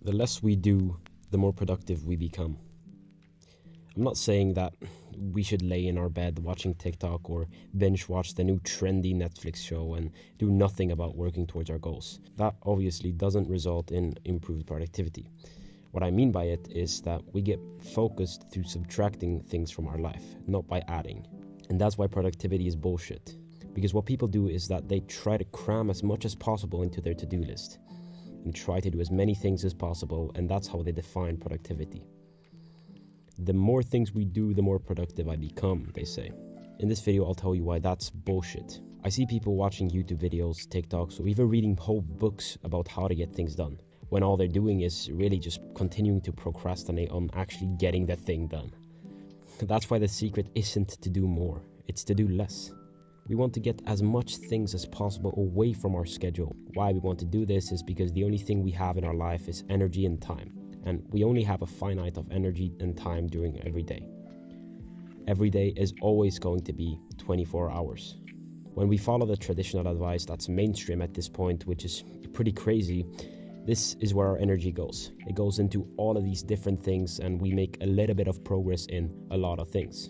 The less we do, the more productive we become. I'm not saying that we should lay in our bed watching TikTok or binge watch the new trendy Netflix show and do nothing about working towards our goals. That obviously doesn't result in improved productivity. What I mean by it is that we get focused through subtracting things from our life, not by adding. And that's why productivity is bullshit. Because what people do is that they try to cram as much as possible into their to-do list and try to do as many things as possible, and that's how they define productivity. The more things we do, the more productive I become, they say. In this video, I'll tell you why that's bullshit. I see people watching YouTube videos, TikToks, or even reading whole books about how to get things done, when all they're doing is really just continuing to procrastinate on actually getting the thing done. That's why the secret isn't to do more, it's to do less. We want to get as much things as possible away from our schedule. Why we want to do this is because the only thing we have in our life is energy and time. And we only have a finite of energy and time during every day. Every day is always going to be 24 hours. When we follow the traditional advice that's mainstream at this point, which is pretty crazy, this is where our energy goes. It goes into all of these different things and we make a little bit of progress in a lot of things.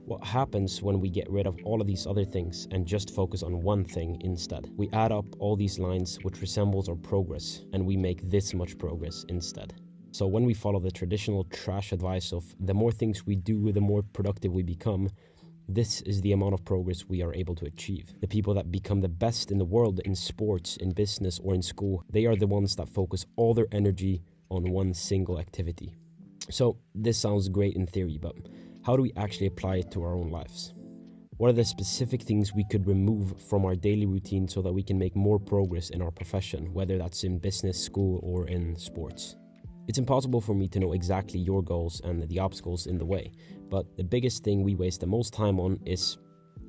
What happens when we get rid of all of these other things and just focus on one thing instead? We add up all these lines which resembles our progress and we make this much progress instead. So when we follow the traditional trash advice of the more things we do, the more productive we become, this is the amount of progress we are able to achieve. The people that become the best in the world in sports, in business, or in school, they are the ones that focus all their energy on one single activity. So this sounds great in theory, but how do we actually apply it to our own lives? What are the specific things we could remove from our daily routine so that we can make more progress in our profession, whether that's in business, school, or in sports? It's impossible for me to know exactly your goals and the obstacles in the way, but the biggest thing we waste the most time on is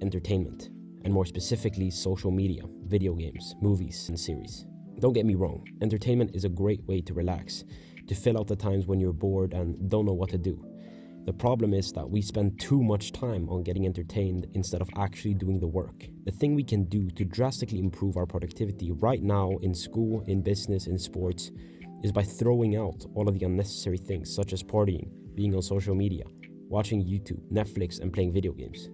entertainment, and more specifically social media, video games, movies, and series. Don't get me wrong, entertainment is a great way to relax, to fill out the times when you're bored and don't know what to do. The problem is that we spend too much time on getting entertained instead of actually doing the work. The thing we can do to drastically improve our productivity right now in school, in business, in sports, is by throwing out all of the unnecessary things such as partying, being on social media, watching YouTube, Netflix, and playing video games.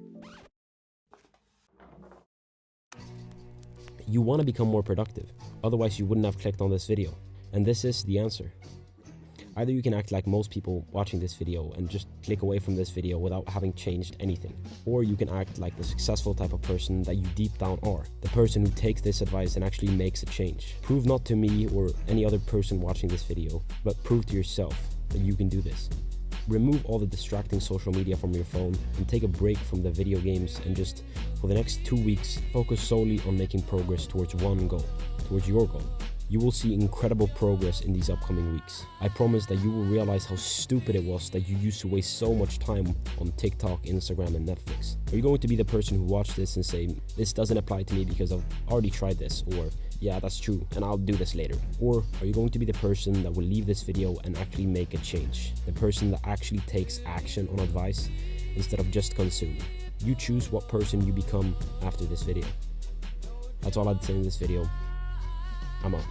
You want to become more productive, otherwise you wouldn't have clicked on this video. And this is the answer. Either you can act like most people watching this video and just click away from this video without having changed anything. Or you can act like the successful type of person that you deep down are. The person who takes this advice and actually makes a change. Prove not to me or any other person watching this video, but prove to yourself that you can do this. Remove all the distracting social media from your phone and take a break from the video games and just, for the next 2 weeks, focus solely on making progress towards one goal, towards your goal. You will see incredible progress in these upcoming weeks. I promise that you will realize how stupid it was that you used to waste so much time on TikTok, Instagram, and Netflix. Are you going to be the person who watched this and say, this doesn't apply to me because I've already tried this, or yeah, that's true, and I'll do this later? Or are you going to be the person that will leave this video and actually make a change? The person that actually takes action on advice instead of just consuming? You choose what person you become after this video. That's all I'd say in this video. I'm out.